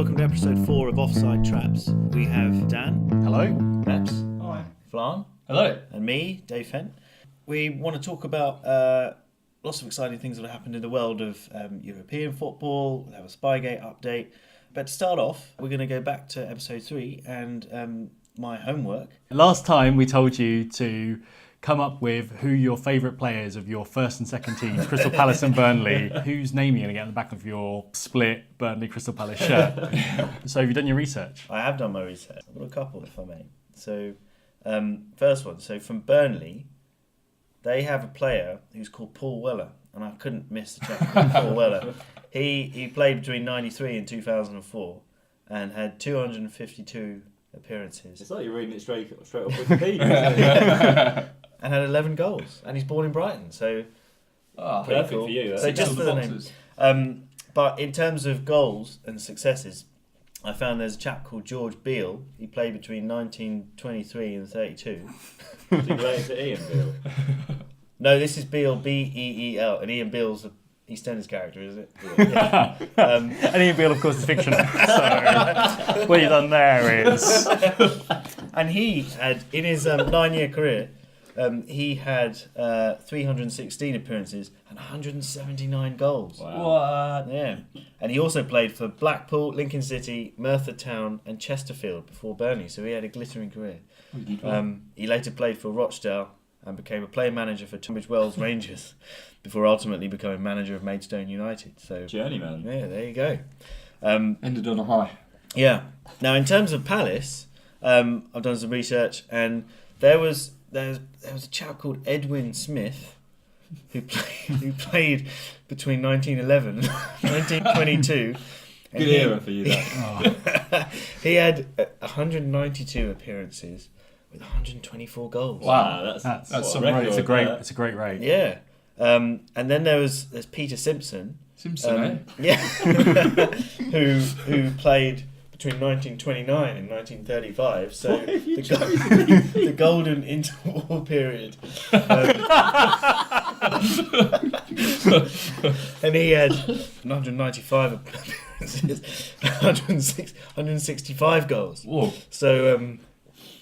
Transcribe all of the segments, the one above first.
welcome to episode 4 of Offside Traps. We have Dan. Hello. Peps. Hi. Flan. Hello. And me, Dave Fent. We want to talk about lots of exciting things that have happened in the world of European football. We'll have a Spygate update. But to start off, we're going to go back to episode 3 and my homework. Last time we told you to come up with who your favourite players of your first and second teams, Crystal Palace and Burnley, whose name you're going to get on the back of your split Burnley Crystal Palace shirt. So have you done your research? I have done my research. I've got a couple, if I may. So, first one. So from Burnley, they have a player who's called Paul Weller, and I couldn't miss the chap called Paul Weller. He played between 93 and 2004 and had 252 appearances. It's like you're reading it straight off Wikipedia. And had 11 goals. And he's born in Brighton, so perfect cool for you. So just for the name. But in terms of goals and successes, I found there's a chap called George Beale. He played between 1923 and 32. Is he related to Ian Beale? No, this is Beale, B-E-E-L, and Ian Beale's a EastEnders character, is it? Yeah. And Ian Beale, of course, is fictional. So what you've done there is... And he had, in his 9-year career, he had 316 appearances and 179 goals. Wow. What? Yeah. And he also played for Blackpool, Lincoln City, Merthyr Town and Chesterfield before Burnley, so he had a glittering career. He later played for Rochdale and became a player manager for Tunbridge Wells Rangers before ultimately becoming manager of Maidstone United. So journeyman. Yeah, there you go. Ended on a high. Yeah. Now, in terms of Palace, I've done some research, and there was a chap called Edwin Smith who played between 1911 and 1922. Good era for you, that. He had 192 appearances with 124 goals. Wow, that's some record. record. It's a great rate. Yeah. And then there's Peter Simpson. Yeah. who played between 1929 and 1935. So the golden interwar period. And he had 195 appearances, 165 goals. Whoa. So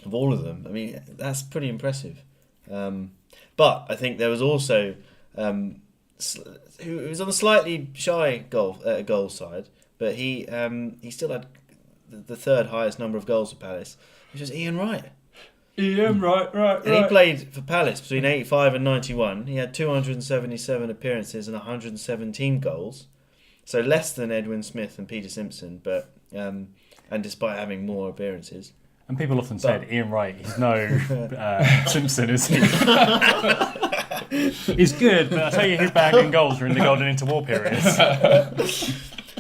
of all of them, I mean, that's pretty impressive. But I think there was also who was on the slightly shy goal side, but he still had the third highest number of goals for Palace, which was Ian Wright. Right. And he played for Palace between 85 and 91. He had 277 appearances and 117 goals, so less than Edwin Smith and Peter Simpson, but and despite having more appearances. And people often said, Ian Wright, he's no Simpson, is he? He's good, but I'll tell you his bagging goals were in the golden interwar periods.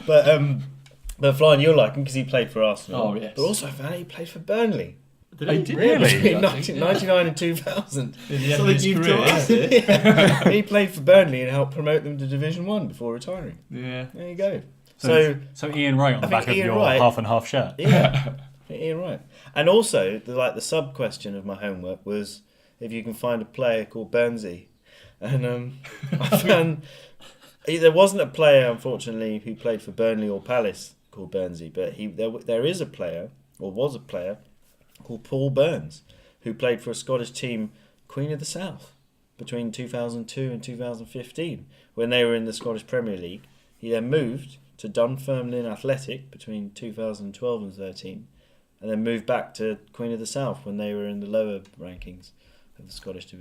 But Flying, you'll like him because he played for Arsenal. Oh, yes. But also I found out he played for Burnley. Did he really? Between 1999 and 2000. Yeah. He played for Burnley and helped promote them to Division 1 before retiring. Yeah. There you go. So Ian Wright on the back of Ian your Wright, half and half shirt. Yeah. Ian Wright. And also, the sub question of my homework was if you can find a player called Burnsy. And I found there wasn't a player, unfortunately, who played for Burnley or Palace called Burnsy, but there is a player, or was a player, called Paul Burns, who played for a Scottish team, Queen of the South, between 2002 and 2015, when they were in the Scottish Premier League. He then moved to Dunfermline Athletic between 2012 and 13, and then moved back to Queen of the South when they were in the lower rankings of the Scottish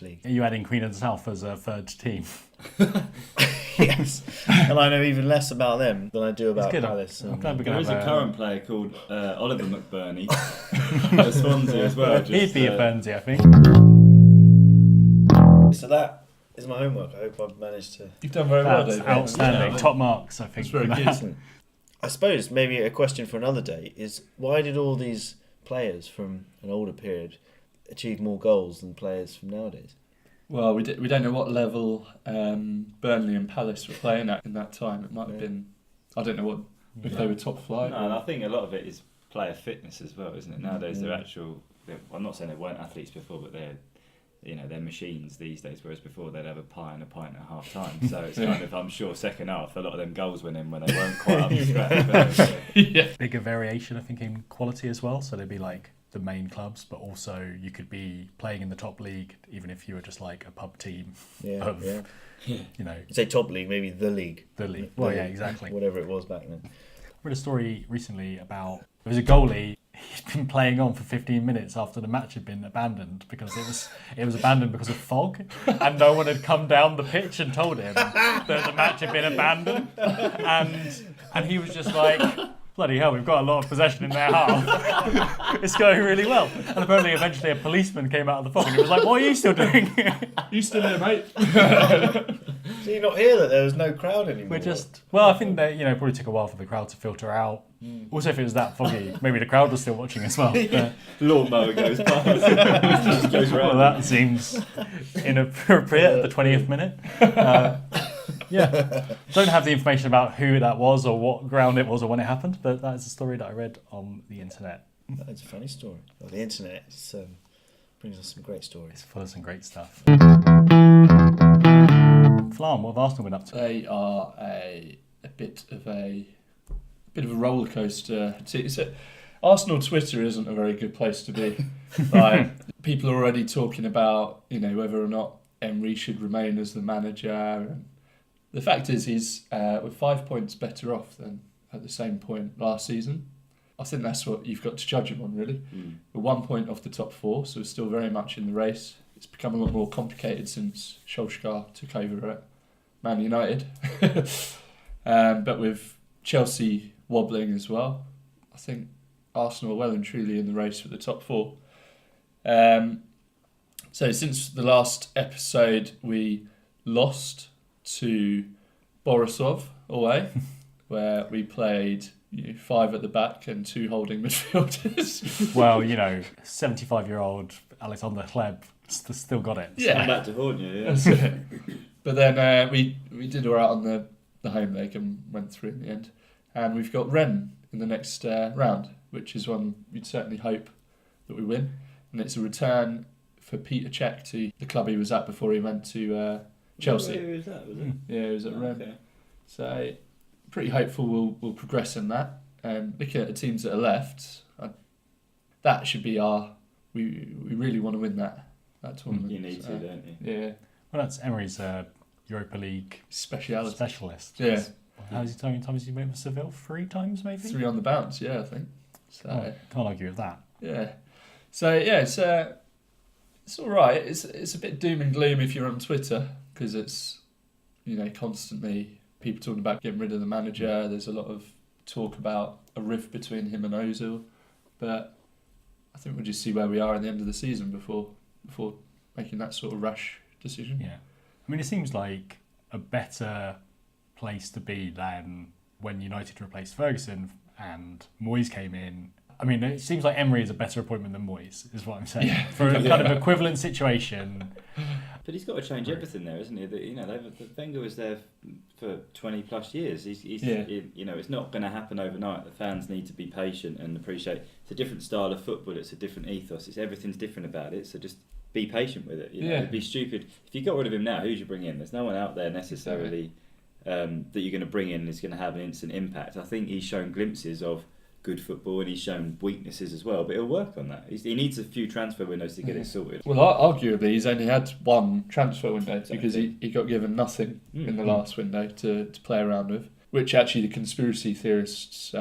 League. Are you adding Queen of the South as a third team? Yes, and I know even less about them than I do about Palace. I'm glad we're There going is to a current player called Oliver McBurney at Swansea as well. He'd be a Burnsy, I think. So that is my homework. I hope I've managed to... You've done very well, That's David. outstanding. Yeah. Top marks, I think. That's very good. I suppose maybe a question for another day is why did all these players from an older period achieve more goals than players from nowadays? Well, we don't know what level Burnley and Palace were playing at in that time. It might have been, I don't know if they were top flight. No, and I think a lot of it is player fitness as well, isn't it? Nowadays they're actual. I'm not saying they weren't athletes before, but they're they're machines these days, whereas before they'd have a pie and a pint at half time. So it's kind of, I'm sure, second half, a lot of them goals went in when they weren't quite up to scratch. Yeah. Bigger variation, I think, in quality as well. So they'd be like the main clubs, but also you could be playing in the top league, even if you were just like a pub team of, you know, Say top league, maybe the league. the league. Well, yeah, exactly. Whatever it was back then. I read a story recently about there was a goalie. He'd been playing on for 15 minutes after the match had been abandoned because it was abandoned because of fog, and no one had come down the pitch and told him that the match had been abandoned, and he was just like, bloody hell, we've got a lot of possession in their half. It's going really well. And apparently eventually a policeman came out of the fog and he was like, what are you still doing? You still there, mate? So you not hear that there was no crowd anymore? I think that, probably took a while for the crowd to filter out. Also, if it was that foggy, maybe the crowd was still watching as well. Lawnmower goes past. Just goes Well, around. that seems inappropriate at the 20th minute. Don't have the information about who that was or what ground it was or when it happened, but that is a story that I read on the internet. That's a funny story. Well, the internet brings us some great It's stories. full of some great stuff. Flam, what have Arsenal been up to? They are a bit of a roller coaster. Arsenal Twitter isn't a very good place to be. Like, people are already talking about whether or not Emery should remain as the manager. And the fact is, he's we're 5 points better off than at the same point last season. I think that's what you've got to judge him on, really. We're 1 point off the top four, so we're still very much in the race. It's become a lot more complicated since Solskjaer took over at Man United. But with Chelsea wobbling as well, I think Arsenal are well and truly in the race for the top four. So since the last episode, we lost to Borisov away, where we played 5 at the back and 2 holding midfielders. Well, 75-year-old Alexander Hleb still got it. Yeah. Come back to haunt you, yeah. That's it. But then we did all right on the home leg and went through in the end. And we've got Rennes in the next round, which is one we'd certainly hope that we win. And it's a return for Peter Cech to the club he was at before he went to Chelsea. Who was that? Was it? Yeah, he was at Rennes. Okay. So pretty hopeful we'll progress in that. Looking at the teams that are left, that should be we really want to win that tournament. You need to, don't you? Yeah. Well, that's Emery's Europa League Speciality. specialist. Yeah. How's he times he went for Seville? 3 times, maybe? 3 on the bounce, yeah, I think. So Can't argue with that. yeah. So yeah, it's all right. It's a bit doom and gloom if you're on Twitter because it's constantly people talking about getting rid of the manager. There's a lot of talk about a rift between him and Ozil, but I think we'll just see where we are at the end of the season before making that sort of rash decision. Yeah. I mean, it seems like a better place to be than when United replaced Ferguson and Moyes came in. I mean, it seems like Emery is a better appointment than Moyes, is what I'm saying. Yeah. For a kind of equivalent situation. But he's got to change everything there, isn't he? Wenger was there for 20 plus years. It's not going to happen overnight. The fans need to be patient and appreciate. It's a different style of football. It's a different ethos. Everything's different about it. So just be patient with it. It'd be stupid if you got rid of him now. Who'd you bring in? There's no one out there necessarily that you're going to bring in is going to have an instant impact. I think he's shown glimpses of good football and he's shown weaknesses as well, but he'll work on that. He needs a few transfer windows to get it sorted. Well, arguably, he's only had one transfer window because he got given nothing in the last window to play around with, which actually the conspiracy theorists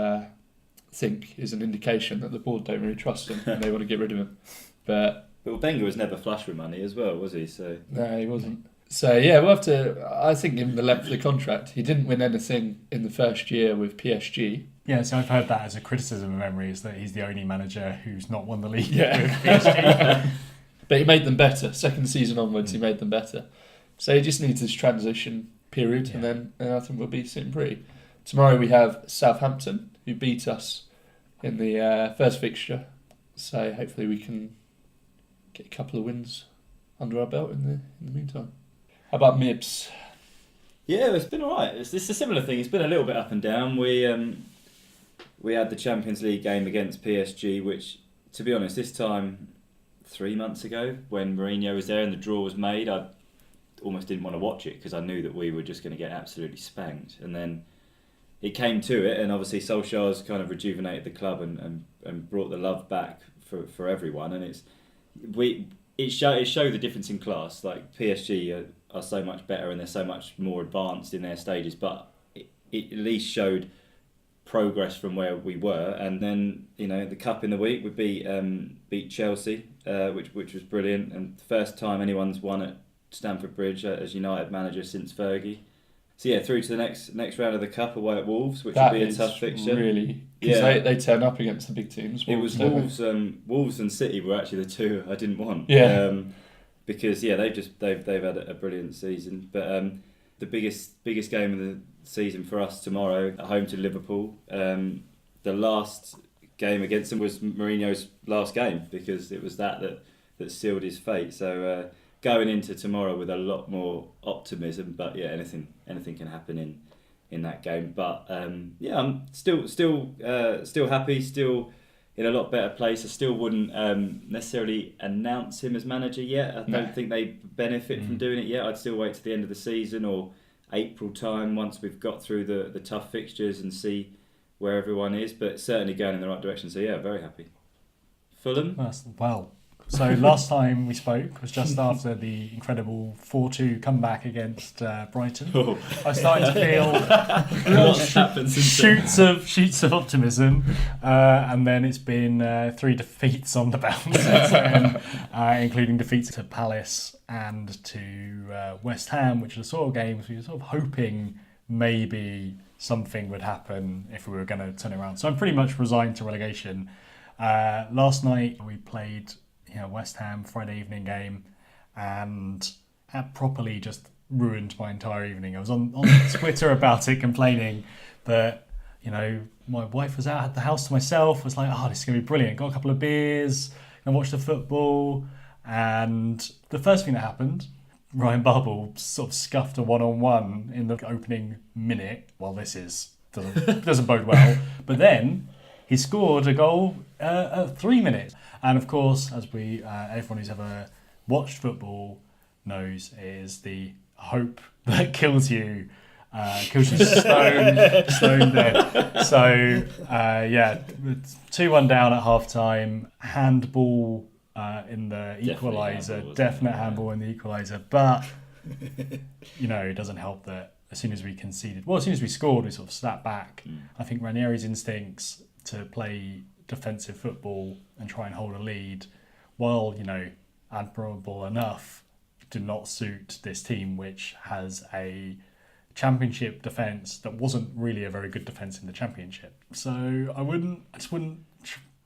think is an indication that the board don't really trust him and they want to get rid of him. But Wenger was never flush with money as well, was he? So no, he wasn't. So yeah, we'll have to, I think, give him the length of the contract. He didn't win anything in the first year with PSG. Yeah, so I've heard that as a criticism of Emery, is that he's the only manager who's not won the league Yeah. with PSG. But he made them better. Second season onwards, he made them better. So he just needs this transition period, and then I think we'll be sitting pretty. Tomorrow we have Southampton, who beat us in the first fixture. So hopefully we can get a couple of wins under our belt in the meantime. How about Mibs? yeah, it's been all right. It's a similar thing. It's been a little bit up and down. We had the Champions League game against PSG, which, to be honest, this time 3 months ago when Mourinho was there and the draw was made, I almost didn't want to watch it because I knew that we were just going to get absolutely spanked. And then it came to it, and obviously Solskjaer's kind of rejuvenated the club and brought the love back for everyone. And it showed the difference in class. Like PSG are so much better and they're so much more advanced in their stages, but it at least showed progress from where we were. And then the cup in the week would beat Chelsea, which was brilliant, and the first time anyone's won at Stamford Bridge as United manager since Fergie. So yeah, through to the next round of the cup away at Wolves, which will be a tough fixture. Really, because they turn up against the big teams. Wolves, it was Wolves and City were actually the two I didn't want. Yeah. Because they've had a brilliant season. But the biggest game of the season for us tomorrow at home to Liverpool. The last game against them was Mourinho's last game because it was that sealed his fate. So. Going into tomorrow with a lot more optimism, but yeah, anything can happen in that game. But I'm still happy, still in a lot better place. I still wouldn't necessarily announce him as manager yet. I don't think they benefit from doing it yet. I'd still wait to the end of the season or April time once we've got through the tough fixtures and see where everyone is. But certainly going in the right direction. So yeah, very happy. Fulham. Well. So last time we spoke was just after the incredible 4-2 comeback against Brighton. Oh. I started to feel shoots of optimism, and then it's been 3 defeats on the bounce, including defeats to Palace and to West Ham, which are the sort of games we were sort of hoping maybe something would happen if we were going to turn it around. So I'm pretty much resigned to relegation. Last night we played West Ham Friday evening game, and that properly just ruined my entire evening. I was on Twitter about it, complaining that my wife was out at the house to myself. I was like, this is gonna be brilliant. Got a couple of beers and watched the football, and the first thing that happened, Ryan Babel sort of scuffed a 1-on-1 in the opening minute. Well, doesn't bode well, but then he scored a goal at 3 minutes. And of course, as everyone who's ever watched football knows, is the hope that kills you stone dead. So 2-1 down at half time. Handball in the equaliser, definite handball in the equaliser. But it doesn't help that as soon as we scored, we sort of snapped back. I think Ranieri's instincts to play defensive football and try and hold a lead, while admirable enough, do not suit this team, which has a championship defence that wasn't really a very good defence in the championship. So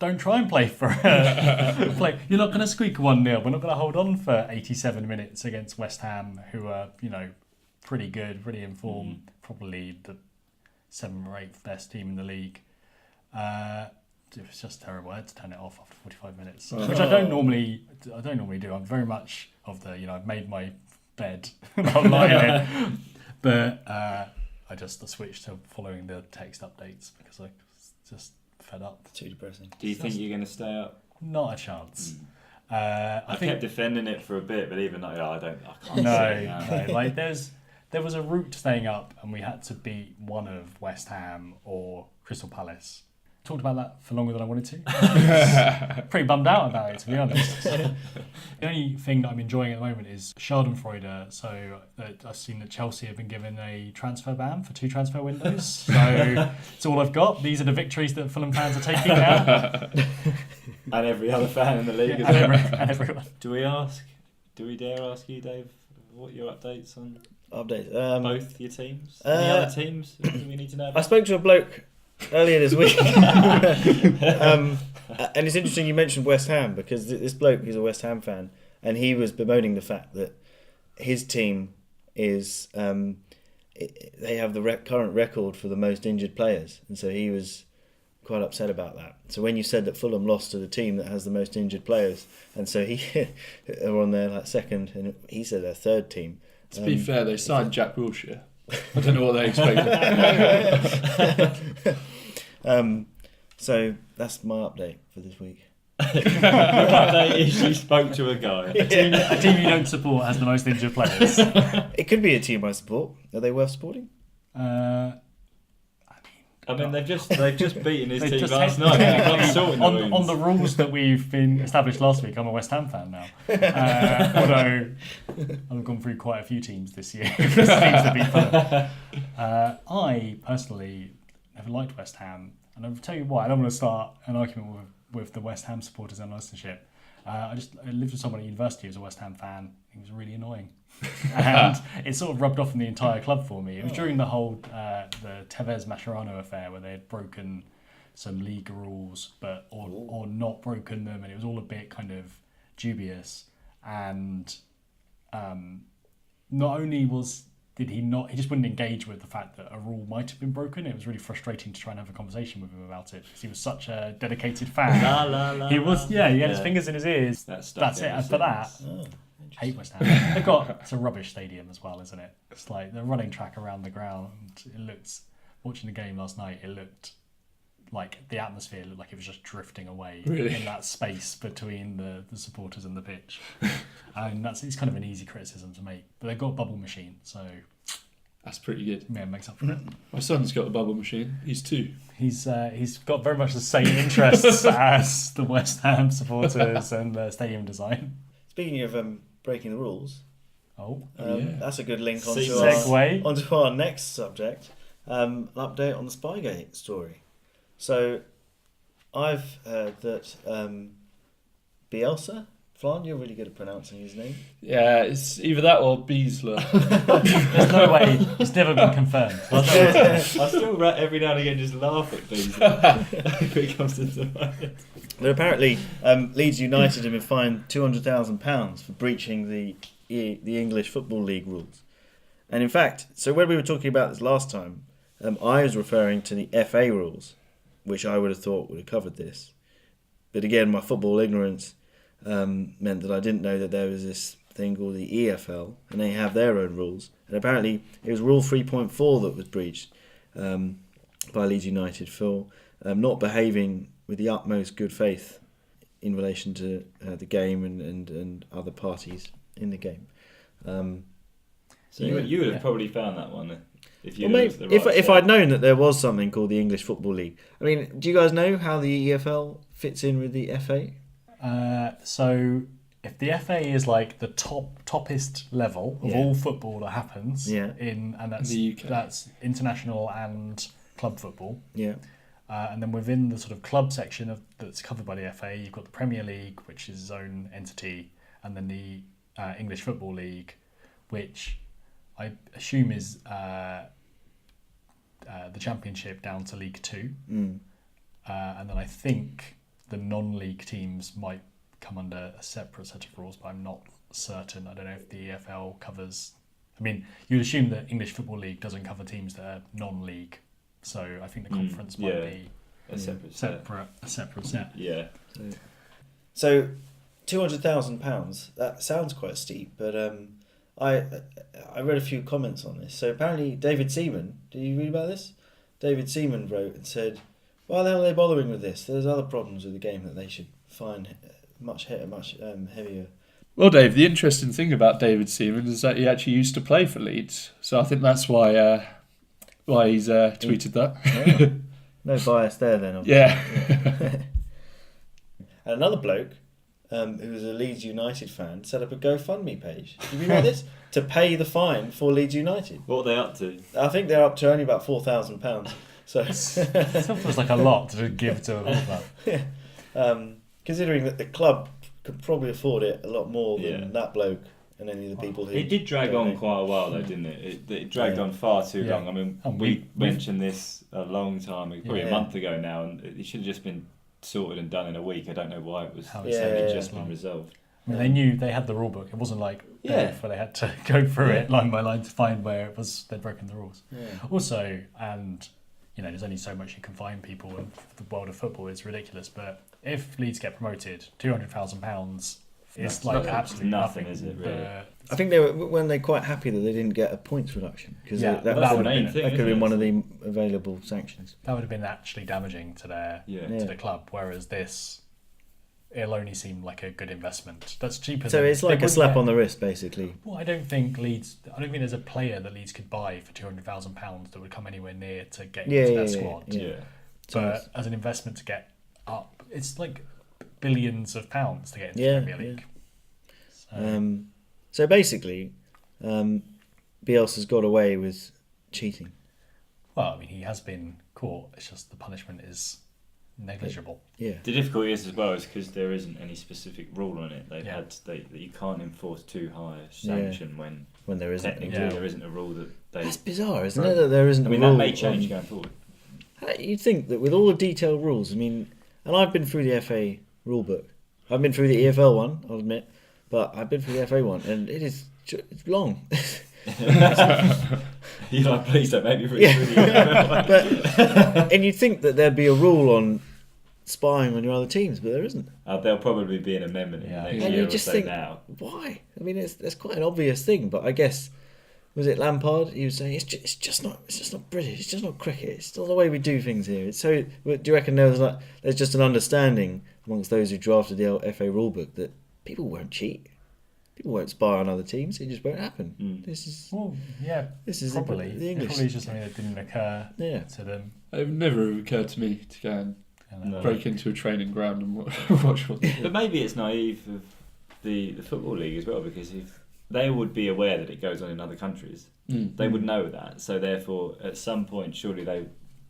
don't try and play for play. You're not going to squeak 1-0. We're not going to hold on for 87 minutes against West Ham, who are pretty good, pretty in form, probably the 7th or 8th best team in the league. It was just terrible. I had to turn it off after 45 minutes, which I don't normally do. I'm very much of the I've made my bed and I'll lie in it. But I just switched to following the text updates because I was just fed up. Too depressing. Do you think you're going to stay up? Not a chance. I kept defending it for a bit, but even though I can't. No. Like there was a route to staying up, and we had to beat one of West Ham or Crystal Palace. Talked about that for longer than I wanted to. Pretty bummed out about it, to be honest. The only thing that I'm enjoying at the moment is Schadenfreude. So I've seen that Chelsea have been given a transfer ban for 2 transfer windows. So it's all I've got. These are the victories that Fulham fans are taking now. And every other fan in the league. And everyone. Do we dare ask you, Dave, what your updates on both your teams? Any other teams do we need to know about? I spoke to a bloke earlier this week, and it's interesting you mentioned West Ham, because this bloke is a West Ham fan, and he was bemoaning the fact that his team is they have the current record for the most injured players, and so he was quite upset about that. So when you said that Fulham lost to the team that has the most injured players, and so he are on their second, and he said their third team. To be fair, they signed Jack Wilshere. I don't know what they expected. So that's my update for this week. They actually spoke to a guy. A team you don't support has the most injured players. It could be a team I support. Are they worth supporting? I mean, they've just beaten his They've team just last had- night. I'm sorting the on wounds. the rules that we've been established last week, I'm a West Ham fan now. Although I've gone through quite a few teams this year. It seems to be fun. I personally never liked West Ham, and I'll tell you why. I don't want to start an argument with the West Ham supporters and listenership. I lived with someone at university who was a West Ham fan. He was really annoying. And it sort of rubbed off in the entire club for me. It was during the whole the Tevez Mascherano affair where they had broken some league rules, or not broken them, and it was all a bit kind of dubious. And not only did he just wouldn't engage with the fact that a rule might have been broken. It was really frustrating to try and have a conversation with him about it because he was such a dedicated fan. La, la, la, He was, he had his fingers in his ears. That's That's it. And for that, hate West Ham. It's a rubbish stadium as well, isn't it? It's like the running track around the ground. It looked, watching the game last night, it looked like the atmosphere looked like it was just drifting away in that space between the supporters and the pitch. And it's kind of an easy criticism to make. But they've got a bubble machine, so That's pretty good. yeah, it makes up for it. My son's got a bubble machine. He's 2. He's got very much the same interests as the West Ham supporters and the stadium design. Speaking of breaking the rules, that's a good link onto our next subject, an update on the Spygate story. So I've heard that Bielsa, Flan, you're really good at pronouncing his name. Yeah, it's either that or Bielsa. There's no way. It's never been confirmed. I still every now and again just laugh at things if it comes into mind. But apparently Leeds United have been fined £200,000 for breaching the English Football League rules. And in fact, so when we were talking about this last time, I was referring to the FA rules, which I would have thought would have covered this. But again, my football ignorance meant that I didn't know that there was this thing called the EFL, and they have their own rules. And apparently it was Rule 3.4 that was breached by Leeds United for not behaving with the utmost good faith in relation to the game and other parties in the game. So you would have probably found that one if you. Well, if I'd known that there was something called the English Football League. I mean, do you guys know how the EFL fits in with the FA? So if the FA is like the toppest level of all football that happens and that's the UK. That's international and club football. Yeah. And then within the sort of club section that's covered by the FA, you've got the Premier League, which is its own entity, and then the English Football League, which I assume is the Championship down to League 2. And then I think the non-league teams might come under a separate set of rules, but I'm not certain. I don't know if the EFL covers... I mean, you'd assume that English Football League doesn't cover teams that are non-league, so I think the conference might be a separate set. Yeah. So, £200,000, that sounds quite steep, but I read a few comments on this. So apparently David Seaman, did you read about this? David Seaman wrote and said, why the hell are they bothering with this? There's other problems with the game that they should find much heavier. Well, Dave, the interesting thing about David Seaman is that he actually used to play for Leeds. So I think that's why he's tweeted that. Yeah. No bias there then, obviously. Yeah. And another bloke who was a Leeds United fan set up a GoFundMe page. Did you read about this? To pay the fine for Leeds United. What are they up to? I think they're up to only about £4,000. So It still feels like a lot to give to a club. Considering that the club could probably afford it a lot more than that bloke and any of the people who... It did drag on quite a while though, didn't it? It dragged on far too long. I mean, we mentioned this a long time ago, probably a month ago now, and it should have just been sorted and done in a week. I don't know why it was just been resolved. I mean, they knew they had the rule book. It wasn't like where they had to go through it line by line to find where it was they'd broken the rules. Yeah. Also, and there's only so much you can fine people in the world of football. It's ridiculous. But if Leeds get promoted, £200,000 is like absolutely nothing, is it? Really? I think weren't they quite happy that they didn't get a points reduction because that could have been one of the available sanctions. That would have been actually damaging to their to the club. Whereas this, it'll only seem like a good investment. That's cheaper. So it's like a slap on the wrist, basically. Well, I don't think there's a player that Leeds could buy for £200,000 that would come anywhere near to get into their squad. Yeah. But as an investment to get up, it's like billions of pounds to get into the Premier League. Yeah. So basically, Bielsa's got away with cheating. Well, I mean, he has been caught. It's just the punishment is negligible. Yeah. The difficulty is as well is because there isn't any specific rule on it. They've had that you can't enforce too high a sanction when there isn't. Technically, there isn't a rule that they. That's bizarre, isn't it? That there isn't. I mean, a rule that may change going forward. You'd think that with all the detailed rules, I mean, and I've been through the FA rule book. I've been through the EFL one, I'll admit, but I've been through the FA one, and it's long. You're like, please don't make me read through the EFL one. And you'd think that there'd be a rule on spying on your other teams, but there isn't. There'll probably be an amendment in the next And year you or just so think, now. why? I mean, it's quite an obvious thing, but I guess, was it Lampard? He was saying it's just not British. It's just not cricket. It's not the way we do things here. It's so. Do you reckon there's just an understanding amongst those who drafted the FA rulebook that people won't cheat, people won't spy on other teams. It just won't happen. This is probably the English. It's probably just something that didn't occur to them. It would never have occurred to me to go and break into a training ground and watch what they do. But maybe it's naive of the Football League as well, because if they would be aware that it goes on in other countries, they would know that. So therefore, at some point, surely they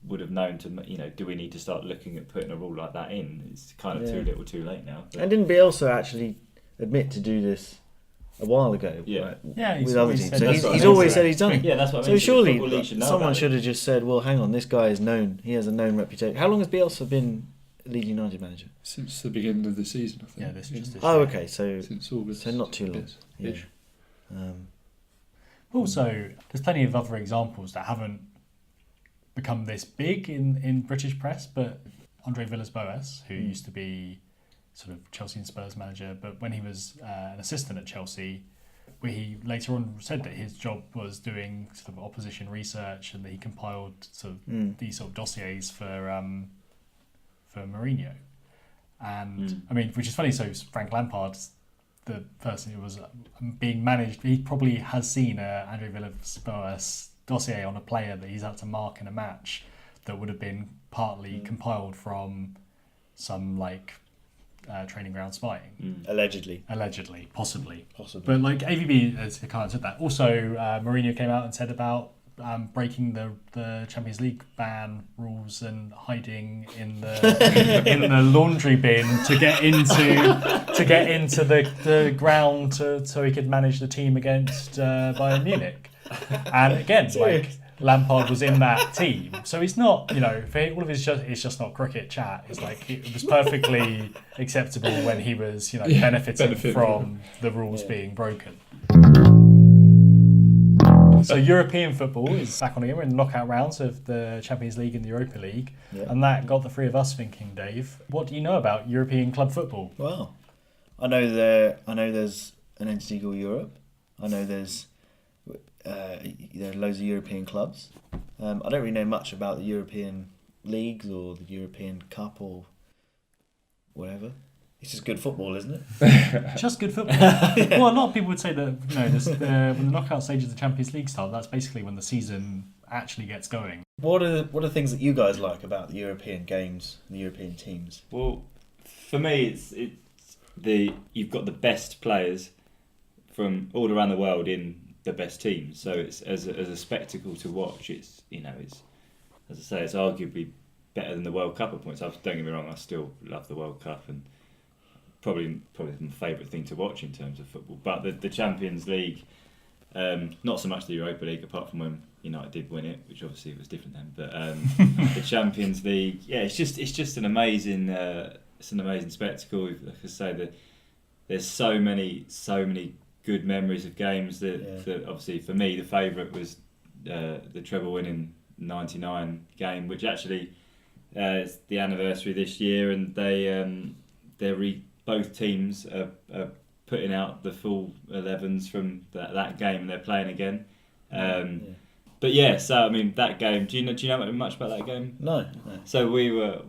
would have known to, do we need to start looking at putting a rule like that in? It's kind of too little too late now. But. And didn't Bielsa actually admit to do this a while ago? Yeah. Right, with other teams. So he's I always said he's done it. Yeah, that's what I so mean. surely someone should have just said, well, hang on, this guy is known. He has a known reputation. How long has Bielsa been Leeds United manager? Since the beginning of the season, I think. Yeah, this just this Oh, year. okay. So since August. So not too long. Yeah. Ish. Also, there's plenty of other examples that haven't become this big in British press, but Andre Villas-Boas, who used to be sort of Chelsea and Spurs manager, but when he was an assistant at Chelsea, where he later on said that his job was doing sort of opposition research and that he compiled sort of these sort of dossiers for Mourinho. And I mean, which is funny, so Frank Lampard's the person who was being managed, he probably has seen a Andre Villas-Boas dossier on a player that he's had to mark in a match that would have been partly compiled from some training ground spying. Allegedly, possibly. But AVB has kind of said that. Also, Mourinho came out and said about breaking the Champions League ban rules and hiding in the in the laundry bin to get into the ground so he could manage the team against Bayern Munich. And again, Lampard was in that team, so he's not, for all of his it's just not cricket chat. It's it was perfectly acceptable when he was, benefiting from the rules being broken. So European football is back on again. We're in the knockout rounds of the Champions League and the Europa League, and that got the three of us thinking. Dave, what do you know about European club football? Well, I know there's an entity called Europe. I know there are loads of European clubs. I don't really know much about the European leagues or the European Cup or whatever. It's just good football, isn't it? Just good football. Well, a lot of people would say that when the knockout stage of the Champions League start, that's basically when the season actually gets going. What are things that you guys like about the European games, the European teams? Well, for me, it's you've got the best players from all around the world in the best teams. So it's as a spectacle to watch. It's as I say, it's arguably better than the World Cup at points. Don't get me wrong, I still love the World Cup and probably my favourite thing to watch in terms of football. But the Champions League, not so much the Europa League, apart from when United did win it, which obviously was different then. But the Champions League, it's just an amazing spectacle. Like I say, there's so many good memories of games that obviously for me the favourite was the treble winning '99 game, which actually it's the anniversary this year, and both teams are putting out the full 11s from that game, and they're playing again. But so I mean that game. Do you know much about that game? No. So we were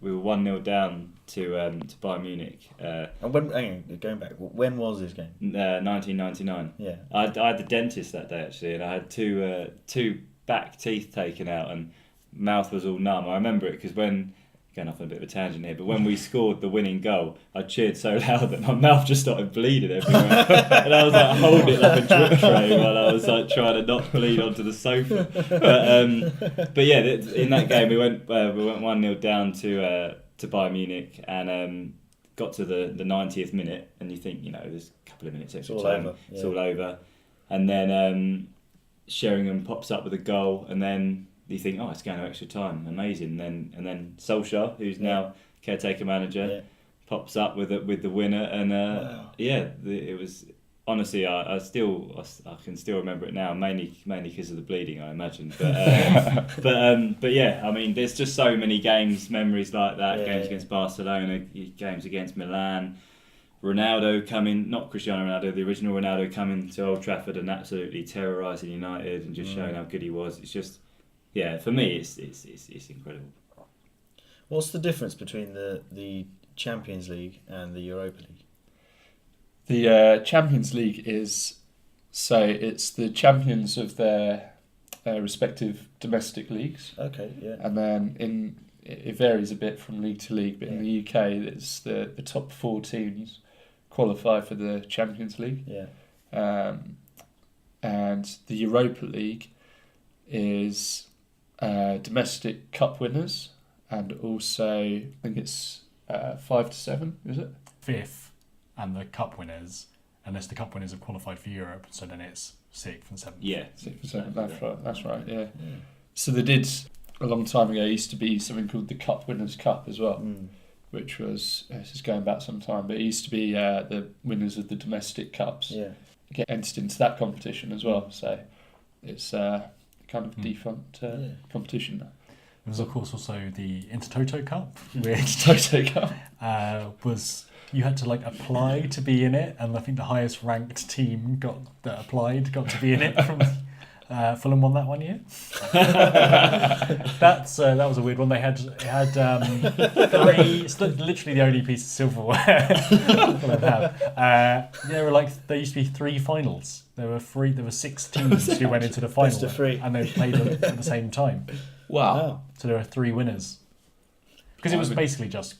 we were 1-0 down to Bayern Munich. And hang on, going back, when was this game? 1999. Yeah. I had the dentist that day actually, and I had two back teeth taken out, and mouth was all numb. I remember it because when, going off on a bit of a tangent here, but when we scored the winning goal, I cheered so loud that my mouth just started bleeding everywhere, and I was like holding it like a drip tray while I was like trying to not bleed onto the sofa. But yeah, in that game we went 1-0 down to Bayern Munich, and got to the 90th minute, and you think, you know, there's a couple of minutes extra time, it's all over, and then Sheringham pops up with a goal, and then you think, oh, it's going to extra time, amazing. And then Solskjaer, who's now caretaker manager, pops up with the winner, and it was honestly, I can still remember it now, mainly because of the bleeding, I imagine. But yeah, I mean, there's just so many memories like that, games against Barcelona, games against Milan. Ronaldo coming, not Cristiano Ronaldo, the original Ronaldo coming to Old Trafford and absolutely terrorising United and just showing how good he was. It's just, yeah, for me, it's incredible. What's the difference between the Champions League and the Europa League? The Champions League it's the champions of their respective domestic leagues. Okay, yeah. And then it varies a bit from league to league, but in the UK, it's the top 4 teams qualify for the Champions League. Yeah. And the Europa League is domestic cup winners, and also I think it's 5 to 7, is it? 5th, and the cup winners, unless the cup winners have qualified for Europe, so then it's 6th and 7th. Yeah, 6th and 7th. That's right. Yeah. So they did a long time ago. Used to be something called the Cup Winners' Cup as well, which was this is going back some time, but it used to be the winners of the domestic cups get entered into that competition as well. So it's kind of defunct competition now. There was of course also the Intertoto Cup, which Toto Cup was, you had to like apply to be in it, and I think the highest ranked team got to be in it from Fulham won that one year. That was a weird one. It had 3. It's literally the only piece of silverware Fulham have. There used to be 3 finals. There were 6 teams who went into the final, Best of 3. and they played at the same time. Wow. So there were 3 winners, because it was basically just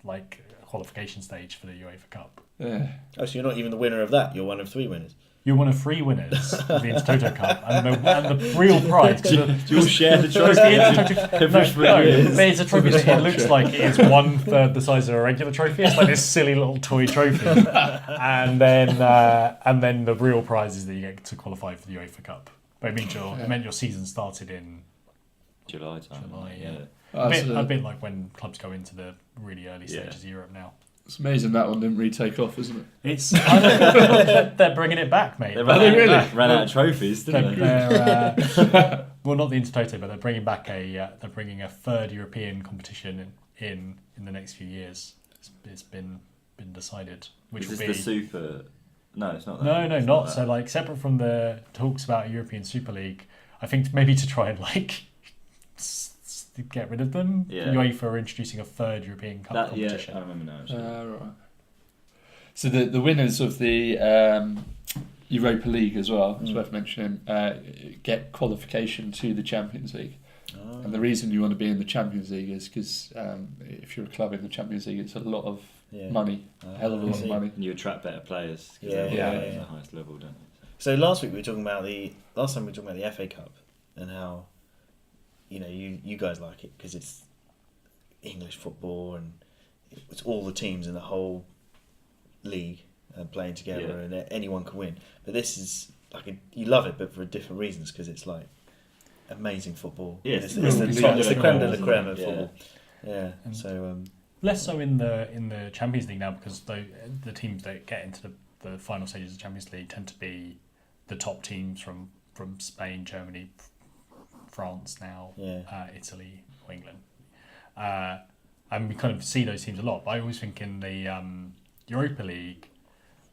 like a qualification stage for the UEFA Cup. Yeah. Oh, so you're not even the winner of that. You're one of 3 winners. You're one of 3 winners of the Intertoto Cup, and the real prize. You'll share the trophy. But it's a trophy that it looks like it is 1/3 the size of a regular trophy. It's like this silly little toy trophy, and then the real prize is that you get to qualify for the UEFA Cup. But it meant your season started in July time. A bit like when clubs go into the really early stages of Europe now. It's amazing that one didn't really take off, isn't it? It's they're bringing it back, mate. They ran out of trophies, didn't they? Well, not the Intertoto, but they're bringing back a 3rd European competition in the next few years. It's been decided, which will be the Super. No, it's not that. No, not so. Like, separate from the talks about a European Super League, I think maybe to try and get rid of them. UEFA are introducing a 3rd European Cup competition. Yeah, I remember now. Right. So the winners of the Europa League as well, it's worth mentioning, get qualification to the Champions League. Oh. And the reason you want to be in the Champions League is because if you're a club in the Champions League, it's a lot of money, a hell of a lot of money. And you attract better players. At the highest level, don't you? So last time we were talking about the FA Cup and how, you know, you guys like it because it's English football and it's all the teams in the whole league playing together and anyone can win. But this is you love it, but for different reasons, because it's like amazing football. Yeah, it's the creme de la creme of football. Yeah. So less so in the Champions League now, because the teams that get into the final stages of the Champions League tend to be the top teams from Spain, Germany, France now, Italy or England. And we kind of see those teams a lot, but I always think in the Europa League,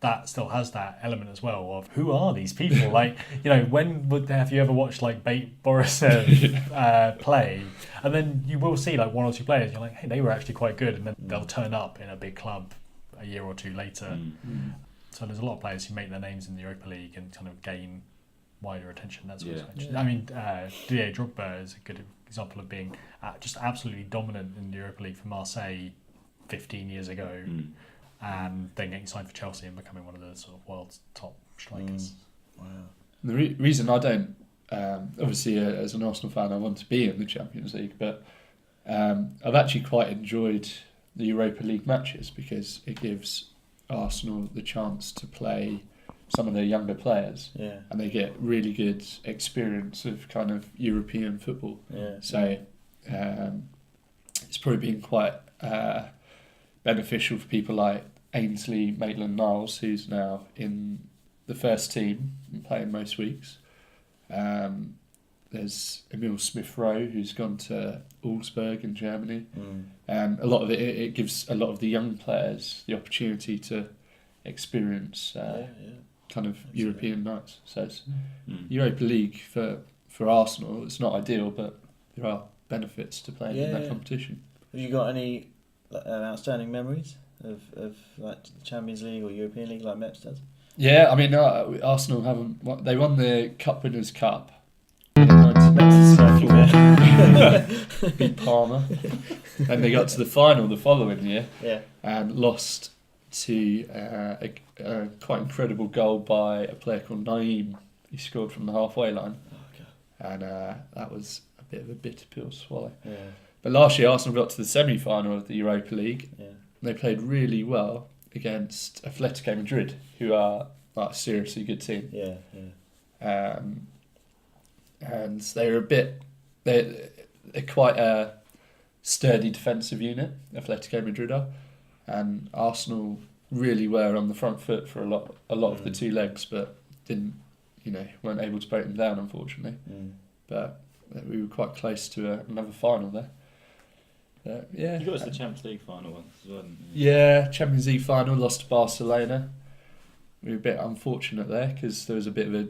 that still has that element as well of who are these people? Like, have you ever watched like Borisov play? And then you will see like one or two players, you're like, hey, they were actually quite good, and then they'll turn up in a big club a year or two later. So there's a lot of players who make their names in the Europa League and kind of gain wider attention. That's what I mean, Didier Drogba is a good example of being just absolutely dominant in the Europa League for Marseille 15 years ago, and then getting signed for Chelsea and becoming one of the sort of world's top strikers. Wow. The reason I don't, obviously as an Arsenal fan, I want to be in the Champions League, but I've actually quite enjoyed the Europa League matches because it gives Arsenal the chance to play some of their younger players, and they get really good experience of kind of European football. So it's probably been quite beneficial for people like Ainsley Maitland-Niles, who's now in the first team and playing most weeks. There's Emil Smith-Rowe, who's gone to Augsburg in Germany. And a lot of it gives a lot of the young players the opportunity to experience kind of European nights. So it's Europa League for Arsenal, it's not ideal, but there are benefits to playing in that competition. Have you got any outstanding memories of like the Champions League or European League like Meps does? Yeah, I mean, Arsenal they won the Cup Winners' Cup. Beat Parma. And they got to the final the following year and lost to a quite incredible goal by a player called Naeem. He scored from the halfway line. And that was a bit of a bitter pill to swallow. But last year Arsenal got to the semi-final of the Europa League. They played really well against Atletico Madrid, who are like a seriously good team. And they're quite a sturdy defensive unit, Atletico Madrid are, and Arsenal really were on the front foot for a lot of the two legs, but weren't able to break them down, unfortunately. But we were quite close to another final there. You got us the Champions League final once as well, didn't you? Yeah, Champions League final, lost to Barcelona. We were a bit unfortunate there because there was a bit of a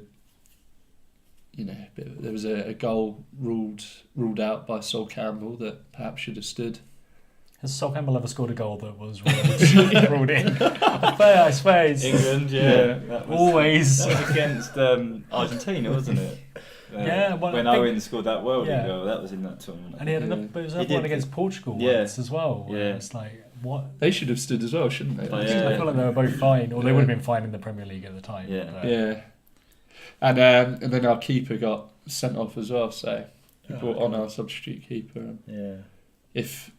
there was a goal ruled out by Sol Campbell that perhaps should have stood. Has Sol Campbell ever scored a goal that was ruled in? I swear. England, that was, always. That was against Argentina, wasn't it? When Owen scored that worldie goal, that was in that tournament. And he had another one against Portugal once as well. It's like, what? They should have stood as well, shouldn't they? I feel like they were both fine, or they would have been fine in the Premier League at the time. And then our keeper got sent off as well, so we brought on our substitute keeper. If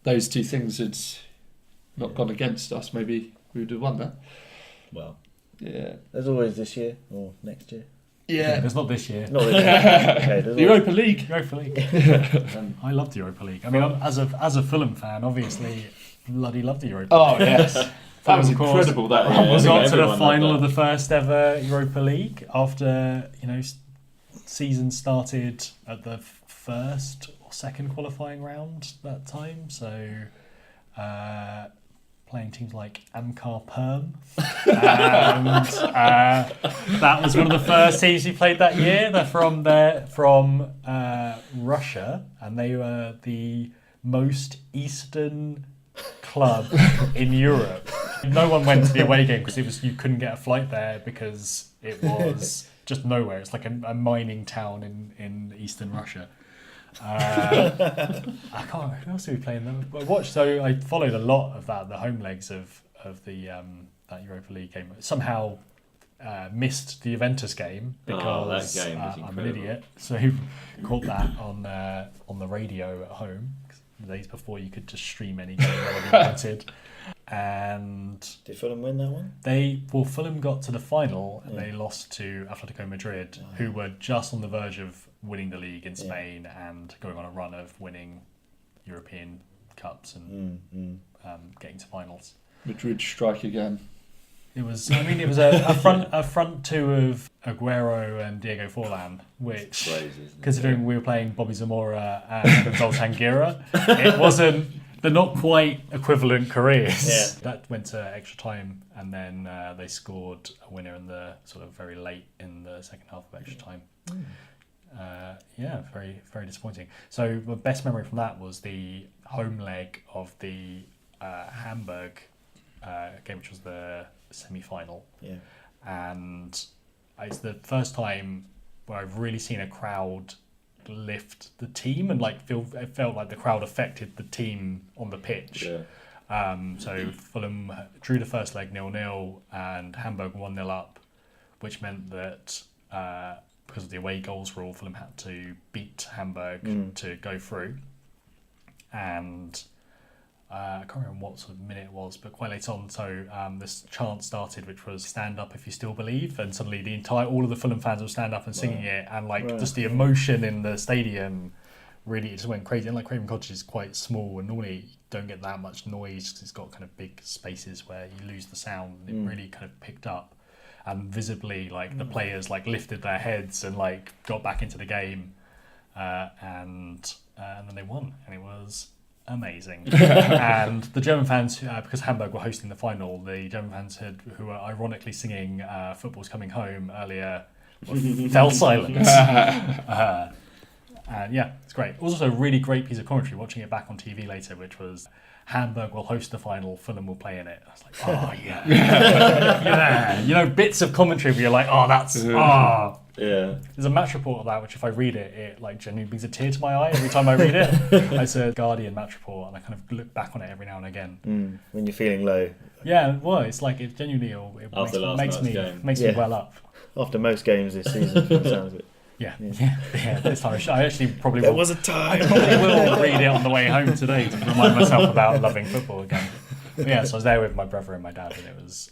those two things had not gone against us, maybe we would have won that. Well, there's always this year or next year. There's not this year. Not this year. Okay, the Europa League. I love the Europa League. I mean, as a Fulham fan, obviously, bloody love the Europa League. Oh yes. That was incredible. That was got to the final of the first ever Europa League after season started at the first or second qualifying round that time. So playing teams like Amkar Perm, and that was one of the first teams we played that year. They're from Russia, and they were the most eastern club in Europe. No one went to the away game because you couldn't get a flight there because it was just nowhere. It's like a mining town in eastern Russia. I can't. Who else did we play in them? I followed a lot of the home legs of the that Europa League game. Somehow missed the Juventus game because that game was I'm an idiot. So he caught that on the radio at home. The days before you could just stream any game whenever you wanted. And did Fulham win that one? Fulham got to the final and they lost to Atletico Madrid, who were just on the verge of winning the league in Spain and going on a run of winning European Cups and getting to finals. Madrid strike again. It was a front two of Aguero and Diego Forlan, which, considering we were playing Bobby Zamora and Zoltan Gira, it wasn't they're not quite equivalent careers. Yeah. That went to extra time, and then they scored a winner in the sort of very late in the second half of extra time. Very, very disappointing. So the best memory from that was the home leg of the Hamburg game, which was the semi-final. Yeah. And it's the first time where I've really seen a crowd lift the team and it felt like the crowd affected the team on the pitch. So Fulham drew the first leg 0-0 and Hamburg 1-0 up, which meant that because of the away goals rule, Fulham had to beat Hamburg to go through. And I can't remember what sort of minute it was, but quite late on, so this chant started, which was "Stand up if you still believe," and suddenly all of the Fulham fans would stand up and singing it, and just the emotion in the stadium really just went crazy. And Craven Cottage is quite small, and normally you don't get that much noise because it's got kind of big spaces where you lose the sound. And it really kind of picked up, and visibly the players lifted their heads and got back into the game, and then they won, and it was amazing. And the German fans, because Hamburg were hosting the final, the German fans who were ironically singing "Football's Coming Home" earlier fell silent. And yeah, it's great. It was also a really great piece of commentary watching it back on TV later, which was Hamburg will host the final, Fulham will play in it. I was like, oh yeah. Yeah. Bits of commentary where you're like, oh, that's Yeah. There's a match report of that, which if I read it, it genuinely brings a tear to my eye every time I read it. It's a Guardian match report, and I kind of look back on it every now and again. When you're feeling low. Yeah, well, it's it genuinely makes me well up. After most games this season, from the sounds of it. Yeah. This time I actually probably There will. was a time. I probably will read it on the way home today to remind myself about loving football again. But yeah, so I was there with my brother and my dad, and it was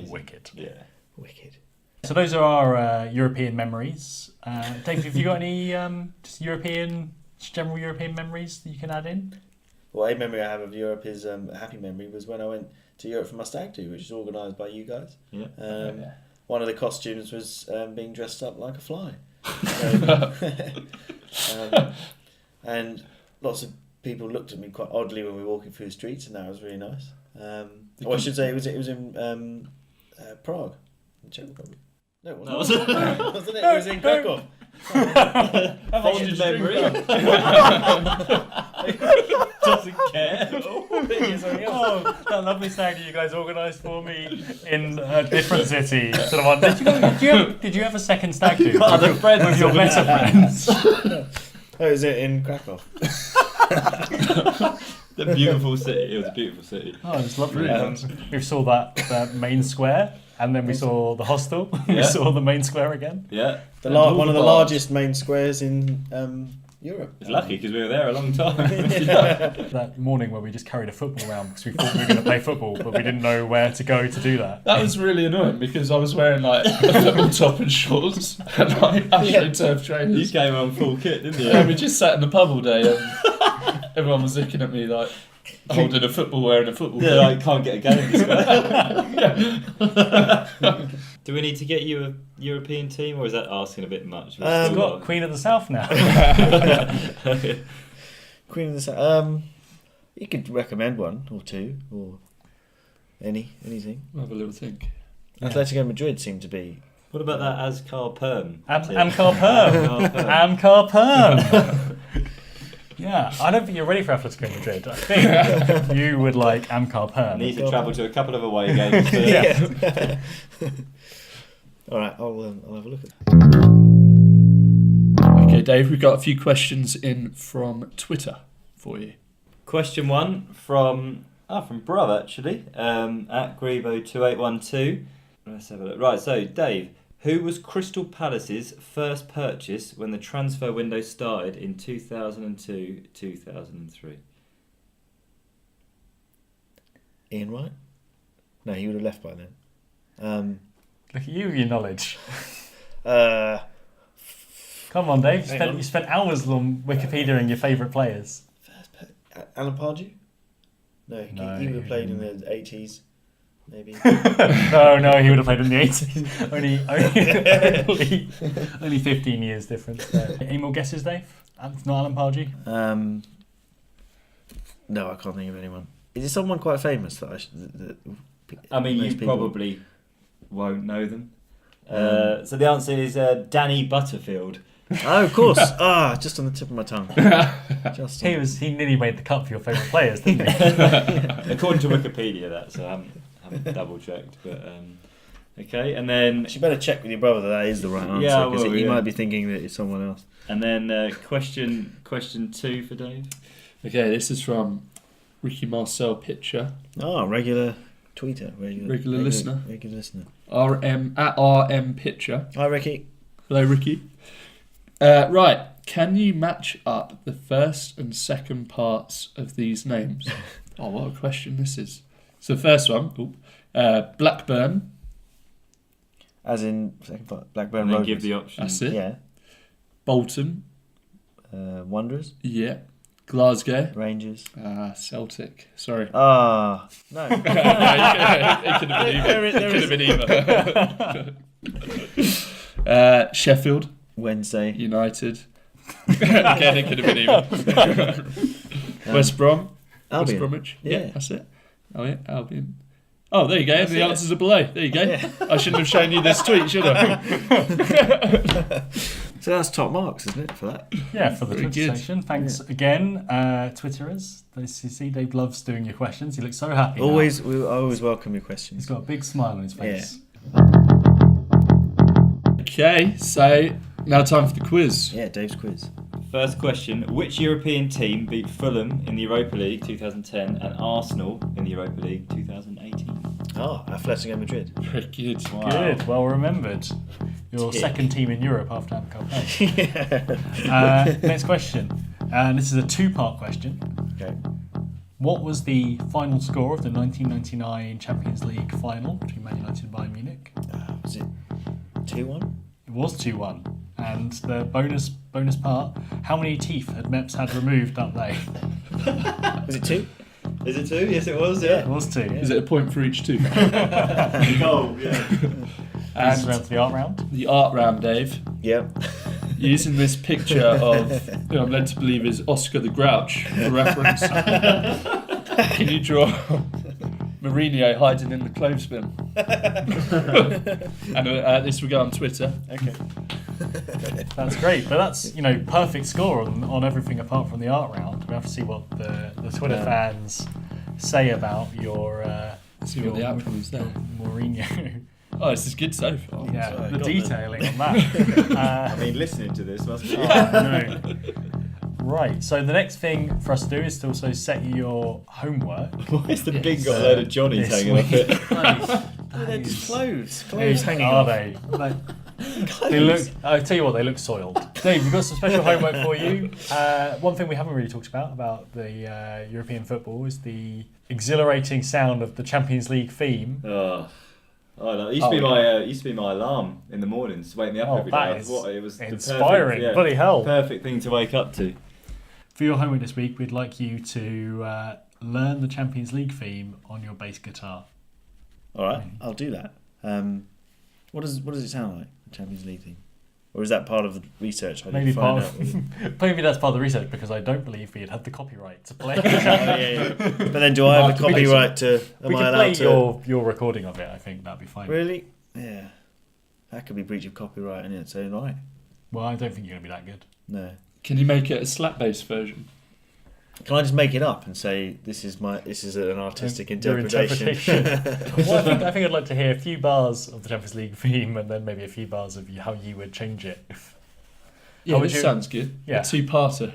wicked. Yeah. Wicked. So those are our European memories. Dave, have you got any general European memories that you can add in? Well, a memory I have of Europe is a happy memory was when I went to Europe for my stag do, which is organised by you guys. Yeah. One of the costumes was being dressed up like a fly. And lots of people looked at me quite oddly when we were walking through the streets, and that was really nice. I should say it was in Prague, in Czech Republic. No, it wasn't. Wasn't it? It was in Krakow. Fond memory. Doesn't care. That lovely stag that you guys organised for me in a different city. Did you have a second stag do? Other friends with your better friends? Oh, is it in Krakow? The beautiful city. It was a beautiful city. Oh, it was lovely. We saw that main square, and then we saw the hostel. We saw the main square again. Yeah. One of the largest main squares in Europe. It's lucky because we were there a long time. That morning where we just carried a football around because we thought we were going to play football, but we didn't know where to go to do that. That was really annoying because I was wearing a football top and shorts and AstroTurf trainers. You came on full kit, didn't you? And we just sat in the pub all day and everyone was looking at me holding a football, wearing a football. Yeah, can't get a game this way. Do we need to get you a European team, or is that asking a bit much? We've got Queen of the South now. Queen of the South. You could recommend one or two, or anything. I'll have a little think. Atletico Madrid seem to be. What about that Ascar Perm? Amcar Perm. Amcar Perm. Yeah, I don't think you're ready for Atletico Madrid. I think you would like Amcar Perm. Need to travel to a couple of away games first. Yeah. All right, I'll have a look at that. Okay, Dave, we've got a few questions in from Twitter for you. Question 1 from Bruv, actually, at Grebo2812. Let's have a look. Right, so Dave, who was Crystal Palace's first purchase when the transfer window started in 2002-2003? Ian Wright? No, he would have left by then. Look at you, your knowledge. Uh, Come on, Dave. You spent hours on Wikipediaing your favourite players. Alan Pardew? No, he would have played in the 80s, maybe. No, he would have played in the 80s. only 15 years difference there. Any more guesses, Dave? Not Alan Pardew? No, I can't think of anyone. Is it someone quite famous that I mean, most you people- probably won't know them. So the answer is Danny Butterfield. Oh, of course. Just on the tip of my tongue. Just on- He nearly made the cut for your favourite players, didn't he? According to Wikipedia, so I haven't double checked. But okay, and then You better check with your brother that is the right answer. Yeah, I because will, he yeah. might be thinking that it's someone else. question 2 for Dave. Okay, this is from Ricky Marcel Pitcher, Regular tweeter. Regular listener. Regular listener. RM Pitcher. Hi, Ricky. Hello, Ricky. Right, can you match up the first and second parts of these names? Oh, what a question this is. So the first one, Blackburn. As in, second part, Blackburn And then Rovers. give the option. That's it. Yeah. Bolton. Wanderers. Yeah. Glasgow. Rangers. Celtic. Sorry. No. It could have been either. Sheffield Wednesday. United. Again, it could have been either. West Brom. West Albion. Bromwich. Yeah. That's it. Oh yeah, Albion. Oh, there you go. The answers are below. There you go. Yeah. I shouldn't have shown you this tweet, should I? So that's top marks, isn't it, for that? Yeah, for the Very Twitter good. section. Thanks again, Twitterers. As you see, Dave loves doing your questions. He looks so happy. now. I always welcome your He's questions. got a big smile on his face. Okay, so now time for the quiz. Yeah, Dave's quiz. First question: which European team beat Fulham in the Europa League 2010 and Arsenal in the Europa League 2018? Atletico Madrid. Very good. Wow. Good, well remembered. Your Tick. second team in Europe after Campaign. Yeah. Next question. And this is a two-part question. Okay. What was the final score of the 1999 Champions League final between Man United and Bayern Munich? Was it 2-1? It was 2-1. And the bonus part, how many teeth had Meps had removed that day? Was it 2? Is it 2? Yes, it was. It was 2. Is it a point for each two? Goal. Yeah. And round to the art round. The art round, Dave. Yep. Using this picture of, who I'm led to believe is Oscar the Grouch for reference. Can you draw Mourinho hiding in the clothes bin? And this will go on Twitter. Okay. That's great. But that's, perfect score on everything apart from the art round. We have to see what the Twitter fans say about your See what the outcome is there. Mourinho. Oh, this is good so far. Yeah, sorry, the got detailing on that. I mean, listening to this must be. No. Right, so the next thing for us to do is to also set you your homework. Why is the bin got a load of Johnnies this hanging off it? They're just clothes. Whose Clothes hanging are off. they? They look. I tell you what, they look soiled. Dave, we've got some special homework for you. One thing we haven't really talked about the European football is the exhilarating sound of the Champions League theme. Oh, it used to be my alarm in the mornings to wake me up every day. That is It was the inspiring. perfect, Bloody hell! perfect thing to wake up to. For your homework this week, we'd like you to learn the Champions League theme on your bass guitar. All right, I'll do that. What does it sound like, the Champions League theme? Or is that part of the research? Maybe maybe that's part of the research because I don't believe we had the copyright to play. Yeah. But then do I have the copyright to... We Am I can allowed play to... your recording of it. I think that'd be fine. Really? Yeah. That could be breach of copyright in its own right. Well, I don't think you're going to be that good. No. Can you make it a slap-based version? Can I just make it up and say this is an artistic Your interpretation? Well, I think I'd like to hear a few bars of the Champions League theme and then maybe a few bars of how you would change it. Yeah, would this you- sounds good. Yeah. A two-part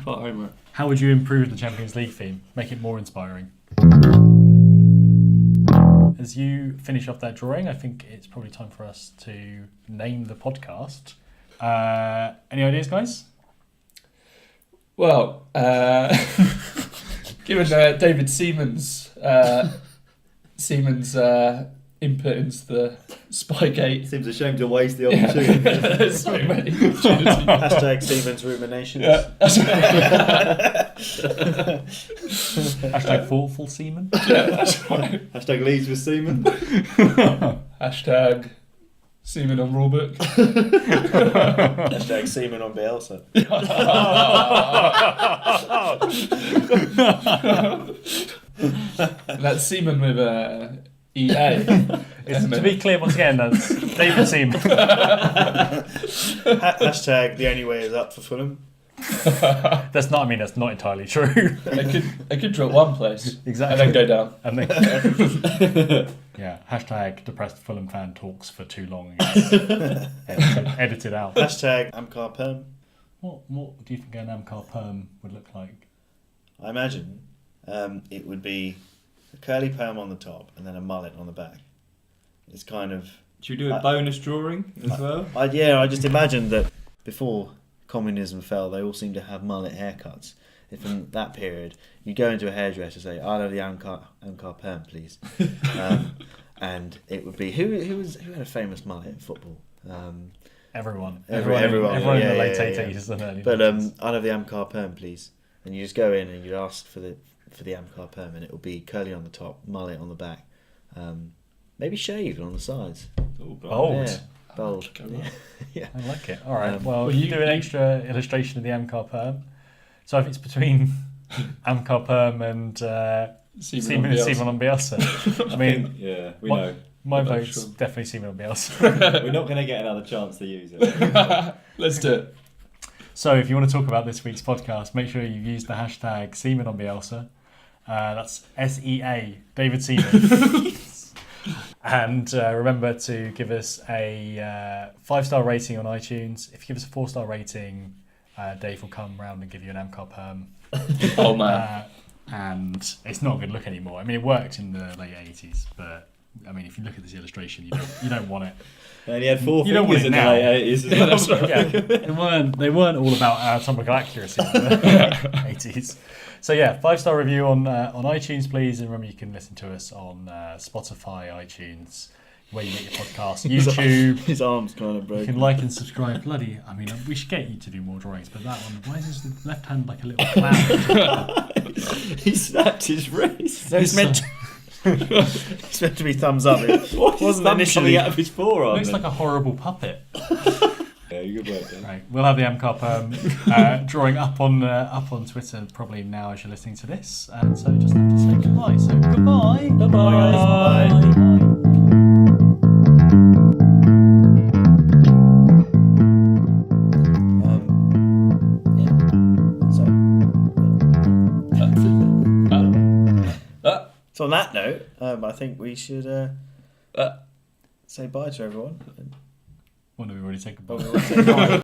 homework. How would you improve the Champions League theme? Make it more inspiring. As you finish off that drawing, I think it's probably time for us to name the podcast. Any ideas, guys? Well, given David Seaman's input into the Spygate, Seems a shame to waste the opportunity. there's so many opportunities. Hashtag Stevens Ruminations. Yeah. Hashtag thoughtful seaman. Yeah, that's right. Hashtag Leeds with Seaman. Hashtag Seaman on rulebook. Hashtag Seaman on Bielsa. That's Seaman with EA. To be clear, once again, that's David Seaman. Hashtag the only way is up for Fulham. That's not entirely true. I could drop one place. Exactly. And then go down. And then, yeah, hashtag depressed Fulham fan talks for too long. Edited out. Hashtag Amcar Perm. What do you think an Amcar Perm would look like? I imagine it would be a curly perm on the top and then a mullet on the back. It's kind of... Should we do a bonus drawing as well? I just imagined that before communism fell, they all seemed to have mullet haircuts. If in that period you go into a hairdresser and say, "I'll have the Amcar Perm, please," and it would be who had a famous mullet in football? Everyone Yeah, in the late yeah. 80s and early But 90s. I'll have the Amcar Perm, please. And you just go in and you'd ask for the Amcar Perm, and it will be curly on the top, mullet on the back, maybe shaved on the sides. Bold. Yeah, bold. Yeah. I like it. All right. Well, well, you you- do an extra illustration of the Amcar Perm. So if it's between Amcar Perm and Seaman on Bielsa, I mean, yeah, we my- know. my I'm not vote's sure. definitely Seaman on Bielsa. We're not going to get another chance to use it. Let's do it. So if you want to talk about this week's podcast, make sure you use the hashtag Seaman on Bielsa. That's SEA, David Seaman. And remember to give us a 5-star rating on iTunes. If you give us a 4-star rating, Dave will come round and give you an Amcar Perm. Oh man. And it's not a good look anymore. I mean, it worked in the late 80s, but I mean, if you look at this illustration, you don't want it. And he had 4 You don't want fingers it in now. the late 80s as well. That's right. Yeah, they weren't all about anatomical accuracy in the 80s. So yeah, 5-star review on iTunes, please, and remember you can listen to us on Spotify, iTunes, where you get your podcasts, YouTube. His arm's kind of You broken. can like and subscribe. Bloody, I mean, we should get you to do more drawings, but that one, why is his left hand like a little cloud? He snapped his wrist. So it's meant to be thumbs up. It What's his wasn't thumb initially. coming out of his forearm? Looks then? like a horrible puppet. Yeah, good work, then. Right, we'll have the Amcar Perm drawing up on Twitter probably now as you're listening to this, and so just have to say goodbye. So goodbye. Bye-bye. Bye. So on that note, I think we should say bye to everyone. What do we already take a Oh, bye? we want to say bye.